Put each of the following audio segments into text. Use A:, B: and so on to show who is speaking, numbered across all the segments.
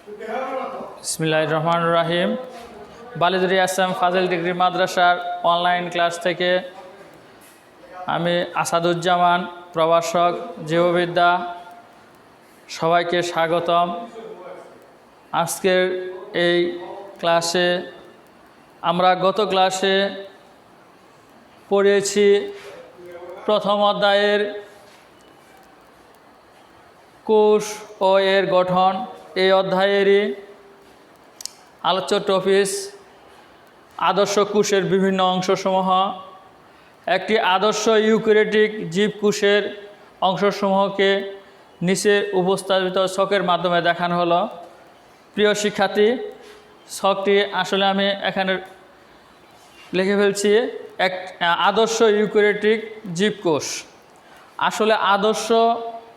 A: বিসমিল্লাহির রহমানির রহিম। বালিদুরি আসাম ফাজিল ডিগ্রি মাদ্রাসার অনলাইন ক্লাস থেকে আমি আসাদুজ্জামান, প্রভাষক জীববিদ্যা, সবাইকে স্বাগতম। আজকের এই ক্লাসে আমরা গত ক্লাসে পড়েছি প্রথম অধ্যায়ের কোষ ও এর গঠন। এই অধ্যায়েরই আলোচ্য টপিক আদর্শ কোষের বিভিন্ন অংশসমূহ। একটি আদর্শ ইউক্যারিওটিক জীবকোষের অংশসমূহকে নিচে উপস্থাপিত ছকের মাধ্যমে দেখানো হলো। প্রিয় শিক্ষার্থী, ছকটি আসলে আমি এখানে লিখে ফেলছি। এক আদর্শ ইউক্যারিওটিক জীবকোষ। আসলে আদর্শ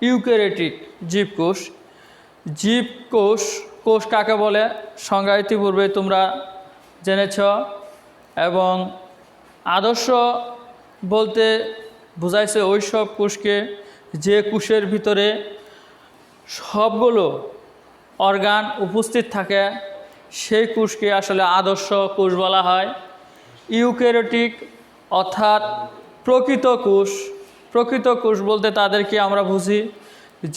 A: ইউক্যারিওটিক জীবকোষ, কোষ কাকে বলে সংজ্ঞা ইতিপূর্বে তোমরা জেনেছ। এবং আদর্শ বলতে বোঝাইছে ওই সব কোষকে যে কোষের ভিতরে সবগুলো অর্গান উপস্থিত থাকে, সেই কোষকে আসলে আদর্শ কোষ বলা হয়। ইউক্যারিওটিক অর্থাৎ প্রকৃত কোষ বলতে তাদেরকে আমরা বুঝি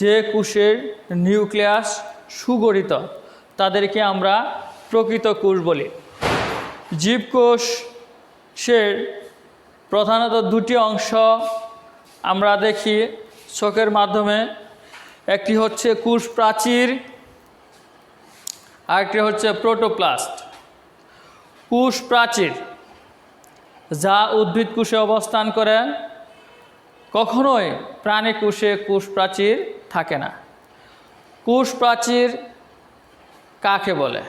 A: যে কোষের নিউক্লিয়াস সুগঠিত, তাদেরকে আমরা প্রকৃত কোষ বলি। জীবকোষের প্রধানত দুটি অংশ আমরা দেখি ছকের মাধ্যমে। একটি হচ্ছে কোষ প্রাচীর, আরেকটি হচ্ছে প্রোটোপ্লাস্ট। কোষ প্রাচীর যা উদ্ভিদ কোষে অবস্থান করে, কখনোই প্রাণী কোষে কোষ প্রাচীর থাকে না। কোষ প্রাচীর কাকে বলে?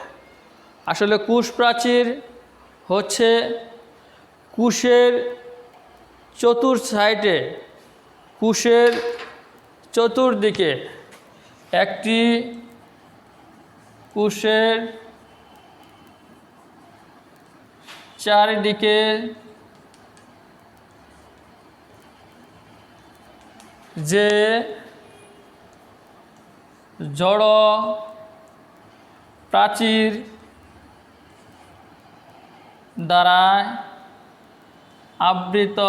A: আসলে কোষ প্রাচীর হচ্ছে কোষের সাইডে, কোষের চতুর্দিকে একটি কোষের চারিদিকে যে জড় প্রাচীর দ্বারা আবৃত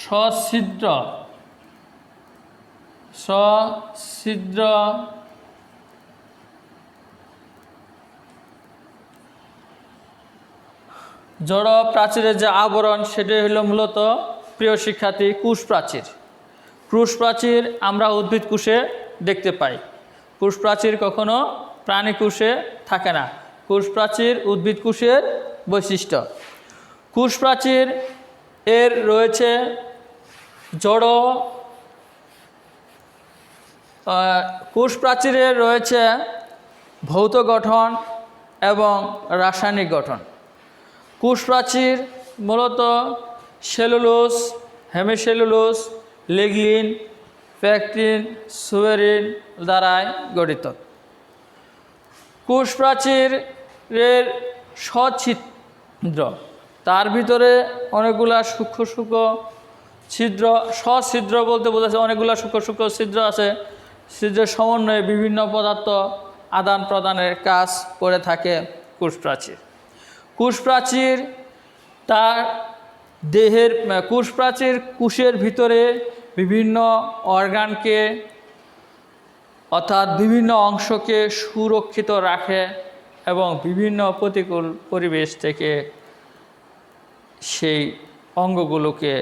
A: সছিদ্র জড় প্রাচীরের যে আবরণ, সেটাই হলো মূলত, প্রিয় শিক্ষার্থী, কোষ প্রাচীর। কোষ প্রাচীর আমরা উদ্ভিদ কোষে দেখতে পাই। কোষ প্রাচীর কখনো প্রাণী কোষে থাকে না। কোষ প্রাচীর উদ্ভিদ কোষের বৈশিষ্ট্য। কোষ প্রাচীর এর রয়েছে জড়, কোষ প্রাচীরের রয়েছে ভৌত গঠন এবং রাসায়নিক গঠন। কোষ প্রাচীর মূলত cellulose, hemicellulose, lignin, pectin, suberin দ্বারাই গঠিত। কোষ প্রাচীরের সছিদ্র, তার ভিতরে অনেকগুলা সূক্ষ্ম ছিদ্র। সছিদ্র বলতে বোঝাচ্ছে অনেকগুলো সূক্ষ্ম ছিদ্র আছে। ছিদ্রের সমন্বয়ে বিভিন্ন পদার্থ আদান প্রদানের কাজ করে থাকে কোষ প্রাচীর। কোষ প্রাচীর তার দেহের কোষের ভিতরে বিভিন্ন অর্গানকে অর্থাৎ বিভিন্ন অংশকে সুরক্ষিত রাখে এবং বিভিন্ন প্রতিকূল পরিবেশ থেকে সেই অঙ্গগুলোকে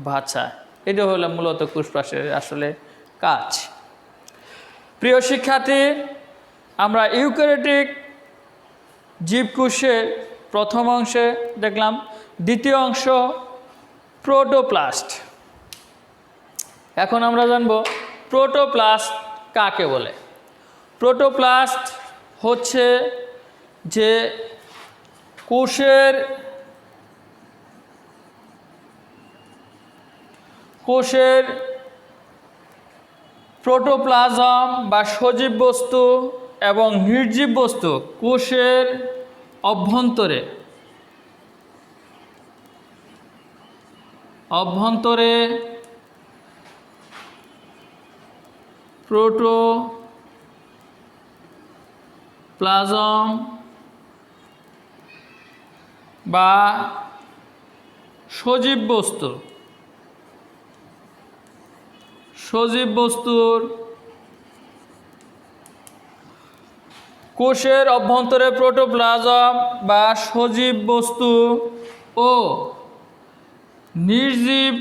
A: বাঁচায়। এটা হলো মূলত কোষ প্রাচীরের আসলে কাজ। প্রিয় শিক্ষার্থী, আমরা ইউক্যারিওটিক জীবকোষের প্রথম অংশে দেখলাম। দ্বিতীয় অংশ প্রোটোপ্লাস্ট। এখন আমরা জানব প্রোটোপ্লাস্ট কাকে বলে। প্রোটোপ্লাস্ট হচ্ছে যে কোষের প্রোটোপ্লাজম বা সজীব বস্তু এবং নির্জীব বস্তু কোষের অভ্যন্তরে প্লাজম বা সজীব বস্তুর কোষের অভ্যন্তরে প্রোটোপ্লাজম বা সজীব বস্তু ও নির্জীব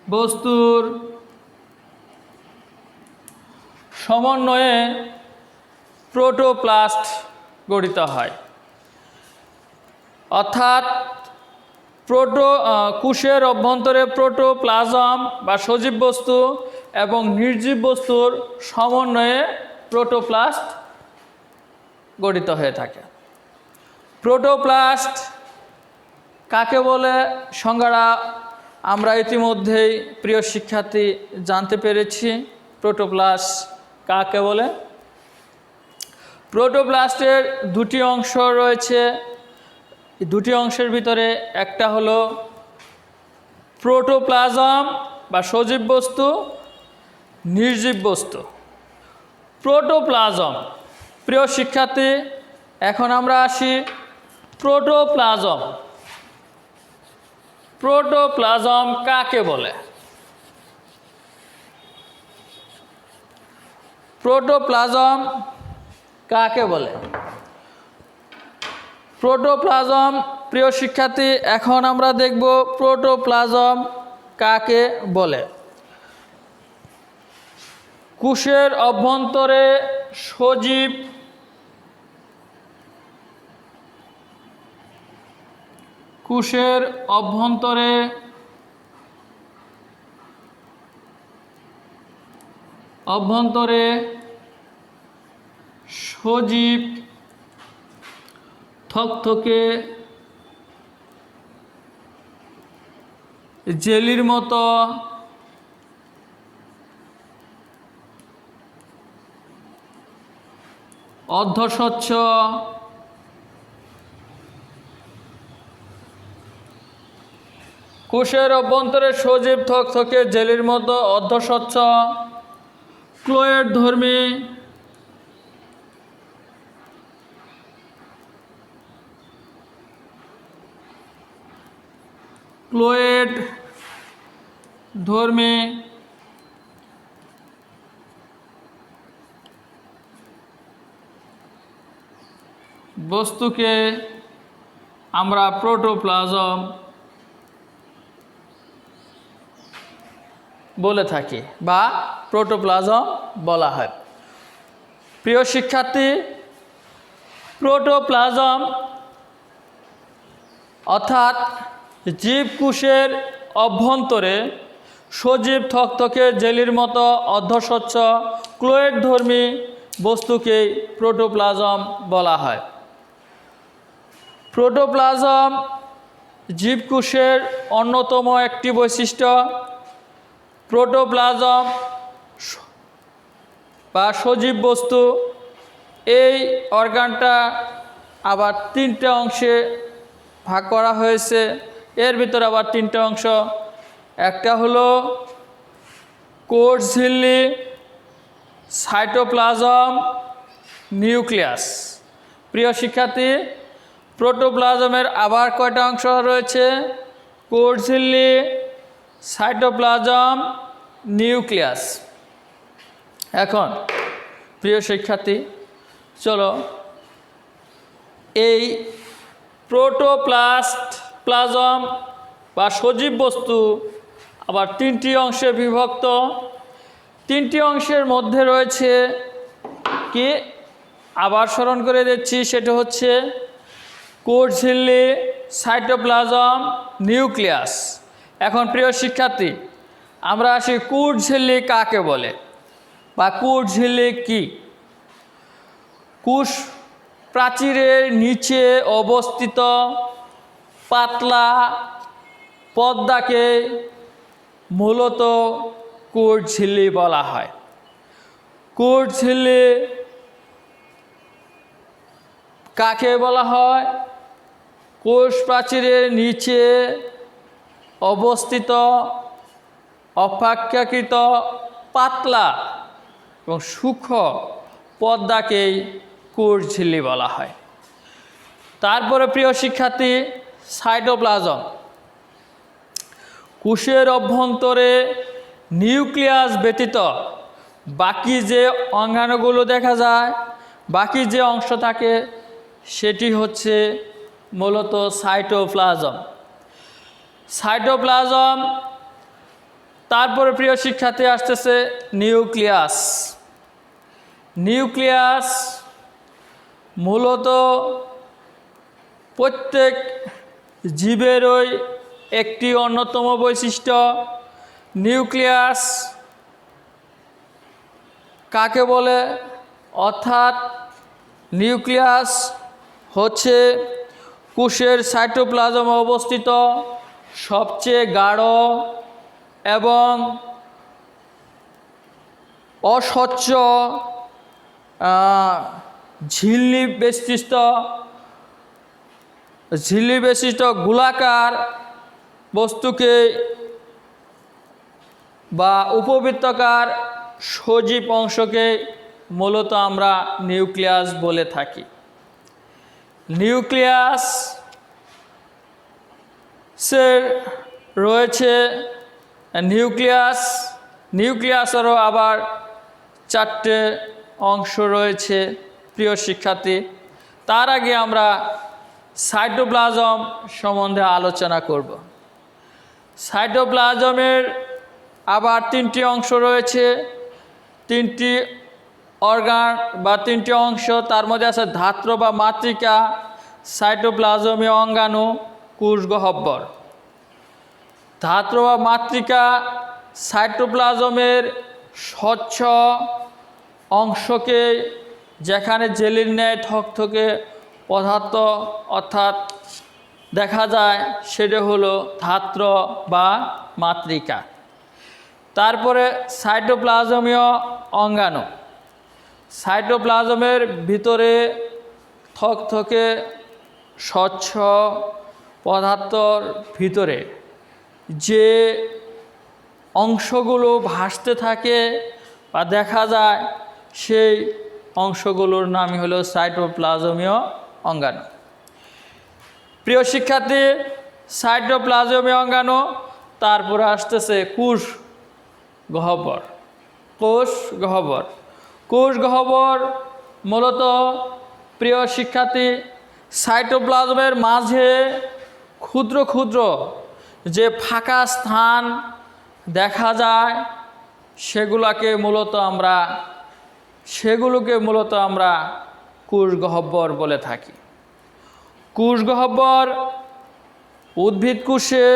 A: বস্তুর সমন্বয়ে প্রোটোপ্লাস্ট গঠিত হয়। অর্থাৎ কোষের অভ্যন্তরে প্রোটোপ্লাজম বা সজীব বস্তু এবং নির্জীব বস্তুর সমন্বয়ে প্রোটোপ্লাস্ট গঠিত হয়ে থাকে। প্রোটোপ্লাস্ট কাকে বলে সংজ্ঞাটা আমরা ইতিমধ্যেই প্রিয় শিক্ষার্থী জানতে পেরেছি। প্রোটোপ্লাস্ট কাকে বলে? প্রোটোপ্লাস্টের দুটি অংশ রয়েছে। দুটি অংশের ভিতরে একটা হলো প্রোটোপ্লাজম বা সজীব বস্তু, নির্জীব বস্তু। প্রোটোপ্লাজম, প্রিয় শিক্ষার্থী, এখন আমরা আসি প্রোটোপ্লাজম। প্রোটোপ্লাজম কাকে বলে? প্রোটোপ্লাজম কাকে বলে? প্রোটোপ্লাজম, প্রিয় শিক্ষার্থী, এখন আমরা দেখব প্রোটোপ্লাজম কাকে বলে। কোষের অভ্যন্তরে সজীব অভ্যন্তরে সজীব থকথকে জেলির মতো অর্ধস্বচ্ছ কোষের অভ্যন্তরে সজীব থকথকে জেলির মতো অর্ধস্বচ্ছ ক্লোয়েডধর্মী বস্তুকে আমরা প্রোটোপ্লাজম বলে থাকি বা প্রোটোপ্লাজম বলা হয়। প্রিয় শিক্ষার্থী, প্রোটোপ্লাজম অর্থাৎ জীবকোষের অভ্যন্তরে সজীব থকথকে জেলির মতো অর্ধস্বচ্ছ ক্লোয়েডধর্মী বস্তুকেই প্রোটোপ্লাজম বলা হয়। প্রোটোপ্লাজম জীবকোষের অন্যতম একটি বৈশিষ্ট্য। প্রোটোপ্লাজম বা সজীব বস্তু, এই অর্গানটা আবার তিনটে অংশে ভাগ করা হয়েছে। এর ভিতরে আবার তিনটে অংশ। একটা হলো কোষ ঝিল্লি, সাইটোপ্লাজম, নিউক্লিয়াস। প্রিয় শিক্ষার্থী, প্রোটোপ্লাজমের আবার কয়টা অংশ রয়েছে? কোষ ঝিল্লি, সাইটোপ্লাজম, নিউক্লিয়াস। এখন প্রিয় শিক্ষার্থী, চলো এই প্রোটোপ্লাজম বা সজীব বস্তু আবার তিনটি অংশে বিভক্ত। তিনটি অংশের মধ্যে রয়েছে কি, আবার স্মরণ করে দিচ্ছি, সেটা হচ্ছে কোষ ঝিল্লি, সাইটোপ্লাজম, নিউক্লিয়াস। এখন প্রিয় শিক্ষার্থী, আমরা আসি কোষ ঝিল্লি কাকে বলে বা কোষ ঝিল্লি কি? কোষ প্রাচীরের নিচে অবস্থিত পাতলা পর্দাকে মূলত কোষ ঝিল্লি বলা হয়। কোষ ঝিল্লি কাকে বলা হয়? কোষ প্রাচীরের নিচে অবস্থিত অপেক্ষাকৃত পাতলা এবং সূক্ষ্ম পর্দাকেই কোষ ঝিল্লি বলা হয়। তারপরে প্রিয় শিক্ষার্থী, সাইটোপ্লাজম। কোষের অভ্যন্তরে নিউক্লিয়াস ব্যতীত বাকি যে অঙ্গাণুগুলো দেখা যায়, বাকি যে অংশ থাকে সেটি হচ্ছে মূলত সাইটোপ্লাজম। সাইটোপ্লাজম। তারপরে প্রিয় শিক্ষার্থী আসতেছে নিউক্লিয়াস। নিউক্লিয়াস মূলত প্রত্যেক জীবেরই একটি অন্যতম বৈশিষ্ট্য। নিউক্লিয়াস কাকে বলে? অর্থাৎ নিউক্লিয়াস হচ্ছে কোষের সাইটোপ্লাজমে অবস্থিত সবচেয়ে গাঢ় এবং অস্বচ্ছ ঝিল্লি বেষ্টিত গোলাকার বস্তুকে বা উপবৃত্তাকার সজীব অংশকে মূলত আমরা নিউক্লিয়াস বলে থাকি। নিউক্লিয়াসের রয়েছে নিউক্লিয়াসেরও আবার 4টে অংশ রয়েছে প্রিয় শিক্ষার্থী। তার আগে আমরা সাইটোপ্লাজম সম্বন্ধে আলোচনা করব। সাইটোপ্লাজমের আবার 3টি অংশ রয়েছে, 3টি অর্গান বা 3টি অংশ। তার মধ্যে আছে ধাত্র বা মাতৃকা, সাইটোপ্লাজমীয় অঙ্গাণু, কোষগহ্বর। ধাত্র বা মাতৃকা সাইটোপ্লাজমের স্বচ্ছ অংশকে, যেখানে জেলির ন্যায় থকথকে পদার্থ অর্থাৎ দেখা যায়, সেটা হলো ধাত্র বা মাতৃকা। তারপরে সাইটোপ্লাজমীয় অঙ্গাণু। সাইটোপ্লাজমের ভিতরে থকথকে স্বচ্ছ পদার্থর ভিতরে যে অংশগুলো ভাসতে থাকে বা দেখা যায়, সেই অংশগুলোর নামই হলো সাইটোপ্লাজমীয় অঙ্গাণু। প্রিয় শিক্ষার্থী, সাইটোপ্লাজমীয় অঙ্গাণু। তারপরে আসতেছে কোষগহ্বর মূলত প্রিয় শিক্ষার্থী সাইটোপ্লাজমের মাঝে ক্ষুদ্র ক্ষুদ্র যে ফাঁকা স্থান দেখা যায়, সেগুলোকে মূলত আমরা কোষগহ্বর বলে থাকি। কোষগহ্বর উদ্ভিদ কোষে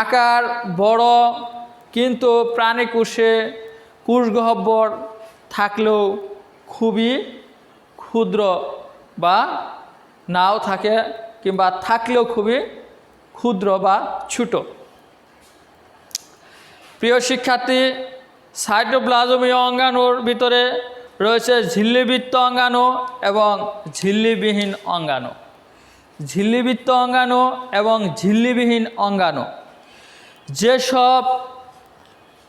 A: আকার বড়, কিন্তু প্রাণী কোষে কোষগহ্বর থাকলেও খুবই ক্ষুদ্র বা নাও থাকে, কিংবা থাকলেও খুবই ক্ষুদ্র বা ছোট। প্রিয় শিক্ষার্থী, সাইটোপ্লাজমীয় অঙ্গাণুর ভিতরে রয়েছে ঝিল্লিবৃত্ত অঙ্গাণু এবং ঝিল্লিবিহীন অঙ্গাণু। ঝিল্লিবৃত্ত অঙ্গাণু এবং ঝিল্লিবিহীন অঙ্গাণু। যেসব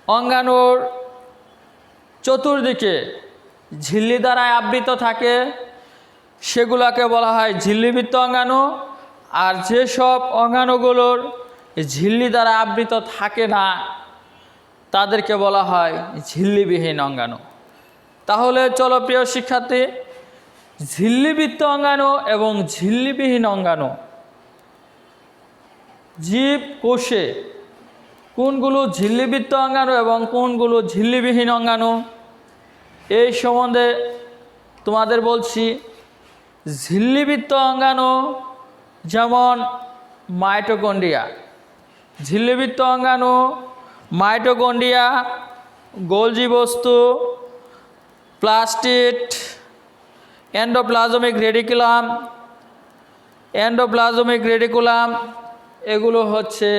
A: অঙ্গাণুর চতুর্দিকে ঝিল্লি দ্বারা আবৃত থাকে সেগুলোকে বলা হয় ঝিল্লিবৃত্ত অঙ্গাণু। আর যেসব অঙ্গাণুগুলোর ঝিল্লি দ্বারা আবৃত থাকে না তাদেরকে বলা হয় ঝিল্লিবিহীন অঙ্গাণু। তাহলে চলো প্রিয় শিক্ষার্থী, ঝিল্লিবৃত্ত অঙ্গাণু এবং ঝিল্লিবিহীন অঙ্গাণু জীব কোষে কোনগুলো ঝিল্লিবৃত্ত অঙ্গাণু এবং কোনগুলো ঝিল্লিবিহীন অঙ্গাণু, এই সম্বন্ধে তোমাদের বলছি। ঝিল্লিবৃত্ত অঙ্গাণু যেমন মাইটোকন্ড্রিয়া। ঝিল্লিবৃত্ত অঙ্গাণু মাইটোকন্ড্রিয়া, গোলজি বস্তু, প্লাস্টিড, এন্ডোপ্লাজমিক রেডিকুলাম, এগুলো হচ্ছে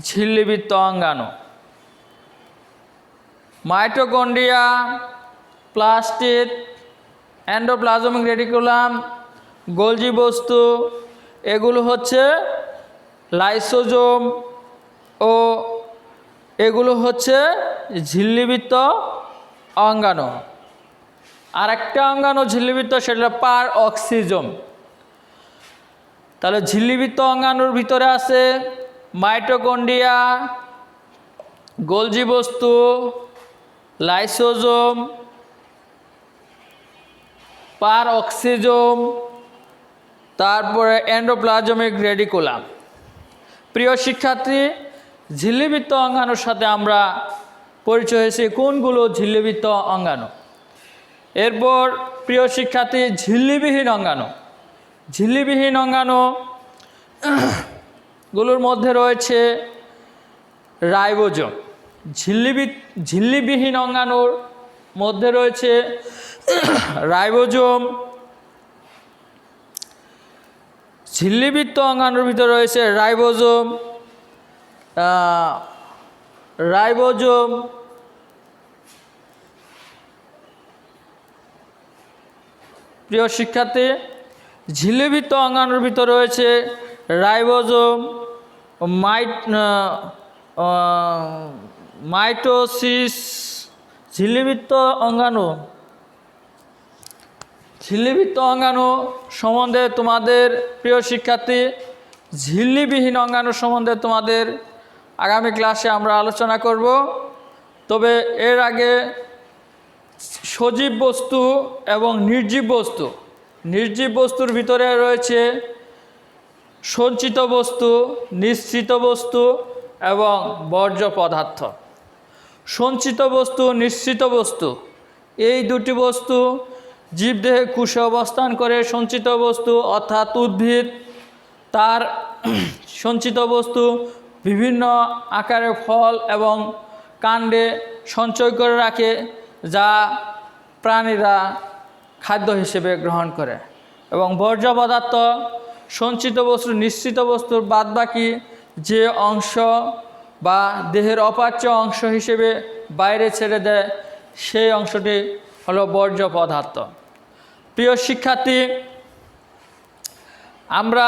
A: ঝিল্লিবৃত্ত অঙ্গাণু। মাইটোকন্ড্রিয়া, প্লাস্টিড, এন্ডোপ্লাজমিক রেডিকুলাম, গোলজি বস্তু, এগুলো হচ্ছে লাইসোজোম ও এগুলো হচ্ছে ঝিল্লিবৃত্ত অঙ্গাণু। আর একটা অঙ্গাণু ঝিল্লিবৃত্ত, সেটা পার অক্সিজম। তাহলে ঝিল্লিবৃত্ত অঙ্গাণুর ভিতরে আছে মাইটোকন্ড্রিয়া, গোলজি বস্তু, লাইসোজোম, পার অক্সিজম, তারপরে এন্ডোপ্লাজমিক রেডিকুলাম। প্রিয় শিক্ষার্থী, ঝিল্লিবৃত্ত অঙ্গাণুর সাথে আমরা পরিচয় হয়েছি কোনগুলো ঝিল্লিবৃত্ত অঙ্গাণু। এরপর প্রিয় শিক্ষার্থী, ঝিল্লিবিহীন অঙ্গাণু। ঝিল্লিবিহীন অঙ্গাণু গুলোর মধ্যে রয়েছে রাইবোজোম। ঝিল্লিবিহীন অঙ্গাণুর মধ্যে রয়েছে রাইবোজোম। ঝিল্লিবৃত্ত অঙ্গাণুর ভিতরে রয়েছে রাইবোজোম, প্রিয় শিক্ষার্থী, ঝিল্লিবৃত্ত অঙ্গাণুর ভিতরে রয়েছে রাইবোজোম, মাইটোসিস। ঝিল্লিবৃত্ত অঙ্গাণু সম্বন্ধে তোমাদের, প্রিয় শিক্ষার্থী, ঝিল্লিবিহীন অঙ্গাণু সম্বন্ধে তোমাদের আগামী ক্লাসে আমরা আলোচনা করব। তবে এর আগে সজীব বস্তু এবং নির্জীব বস্তু। নির্জীব বস্তুর ভিতরে রয়েছে সঞ্চিত বস্তু, নিঃসৃত বস্তু এবং বর্জ্য পদার্থ। সঞ্চিত বস্তু, নিঃসৃত বস্তু, এই দুটি বস্তু জীবদেহে কোষে অবস্থান করে। সঞ্চিত বস্তু অর্থাৎ উদ্ভিদ তার সঞ্চিত বস্তু বিভিন্ন আকারে ফল এবং কাণ্ডে সঞ্চয় করে রাখে, যা প্রাণীরা খাদ্য হিসেবে গ্রহণ করে। এবং বর্জ্য পদার্থ সঞ্চিত বস্তু, নিঃসৃত বস্তুর বাদবাকি যে অংশ বা দেহের অপাচ্য অংশ হিসেবে বাইরে ছেড়ে দেয়, সেই অংশটি হলো বর্জ্য পদার্থ। প্রিয় শিক্ষার্থী, আমরা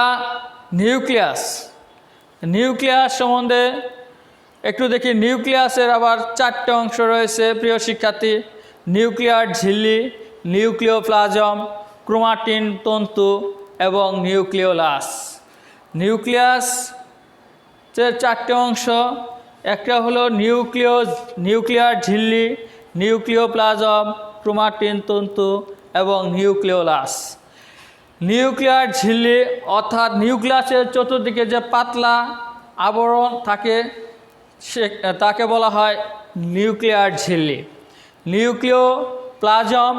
A: নিউক্লিয়াস সম্বন্ধে একটু দেখি। নিউক্লিয়াসের আবার 4টে অংশ রয়েছে প্রিয় শিক্ষার্থী। নিউক্লিয়ার ঝিল্লি, নিউক্লিওপ্লাজম, ক্রোমাটিন তন্তু এবং নিউক্লিওলাস। নিউক্লিয়াসের 4টে অংশ। একটা হলো নিউক্লিয়ার ঝিল্লি, নিউক্লিওপ্লাজম, ক্রোমাটিন তন্তু এবং নিউক্লিওলাস। নিউক্লিয়ার ঝিল্লি অর্থাৎ নিউক্লিয়াসের চতুর্দিকে যে পাতলা আবরণ থাকে তাকে বলা হয় নিউক্লিয়ার ঝিল্লি। নিউক্লিওপ্লাজম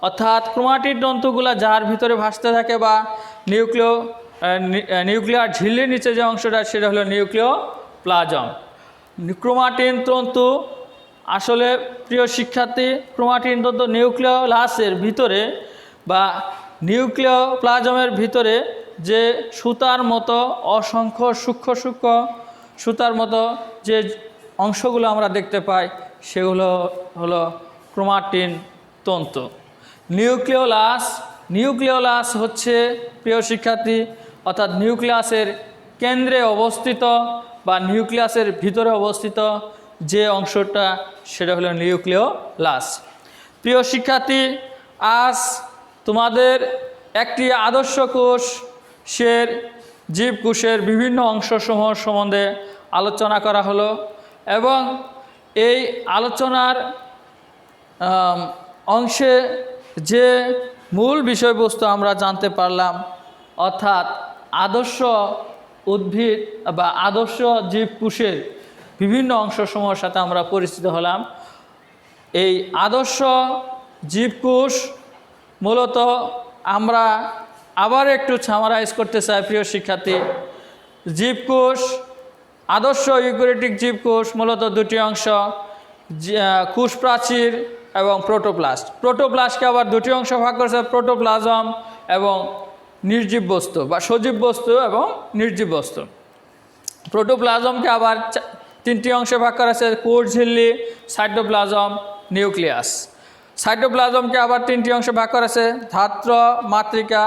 A: অর্থাৎ ক্রোমাটিন তন্তুগুলো যার ভিতরে ভাসতে থাকে, বা নিউক্লিয়ার ঝিল্লির নিচে যে অংশটা, সেটা হলো নিউক্লিওপ্লাজম। ক্রোমাটিন তন্তু, আসলে প্রিয় শিক্ষার্থী, ক্রোমাটিন তন্তু নিউক্লিওলাসের ভিতরে বা নিউক্লিওপ্লাজমের ভিতরে যে সুতার মতো অসংখ্য সূক্ষ্ম সুতার মতো যে অংশগুলো আমরা দেখতে পাই, সেগুলো হলো ক্রোমাটিন তন্তু। নিউক্লিওলাস হচ্ছে প্রিয় শিক্ষার্থী, অর্থাৎ নিউক্লিয়াসের কেন্দ্রে অবস্থিত বা নিউক্লিয়াসের ভিতরে অবস্থিত যে অংশটা, সেটা হলো নিউক্লিওলাস। প্রিয় শিক্ষার্থী, আজ তোমাদের একটি আদর্শ কোষের জীবকোষের বিভিন্ন অংশসমূহ সম্বন্ধে আলোচনা করা হলো, এবং এই আলোচনার অংশে যে মূল বিষয়বস্তু আমরা জানতে পারলাম, অর্থাৎ আদর্শ উদ্ভিদ বা আদর্শ জীবকোষের বিভিন্ন অংশসমূহের সাথে আমরা পরিচিত হলাম। এই আদর্শ জীবকোষ মূলত আমরা আবার একটু সামারাইজ করতে চাই প্রিয় শিক্ষার্থী। জীবকোষ, আদর্শ ইউক্যারিওটিক জীবকোষ মূলত দুটি অংশ, কোষ প্রাচীর এবং প্রোটোপ্লাস্ট। প্রোটোপ্লাস্টকে আবার দুটি অংশ ভাগ করেছে, প্রোটোপ্লাজম এবং নির্জীব বস্তু বা সজীব বস্তু এবং নির্জীব বস্তু। প্রোটোপ্লাজমকে আবার 3টি অংশে ভাগ করা আছে, কোষ ঝিল্লি, সাইটোপ্লাজম, নিউক্লিয়াস। সাইটোপ্লাজমকে আবার 3টি অংশে ভাগ করা আছে, ধাত্র, মাতৃকা,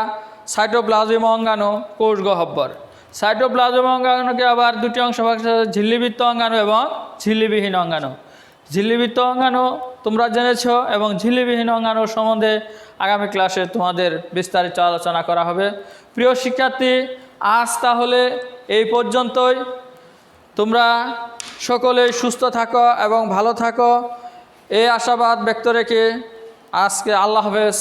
A: সাইটোপ্লাজম অঙ্গাণু, কোষ গহ্বর। সাইটোপ্লাজম অঙ্গাণুকে আবার দুটি অংশ ভাগ করা হয়েছে, ঝিল্লিবৃত্ত অঙ্গাণু এবং ঝিল্লিবিহীন অঙ্গাণু। ঝিল্লিবৃত্ত অঙ্গাণু তোমরা জেনেছ এবং ঝিল্লিবিহীন অঙ্গাণু সম্বন্ধে আগামী ক্লাসে তোমাদের বিস্তারিত আলোচনা করা হবে। প্রিয় শিক্ষার্থী, আজ তাহলে এই পর্যন্তই। তোমরা সকলেই সুস্থ থাকো এবং ভালো থাকো এই আশাবাদ ব্যক্ত রেখে আজকে আল্লাহ হাফেজ।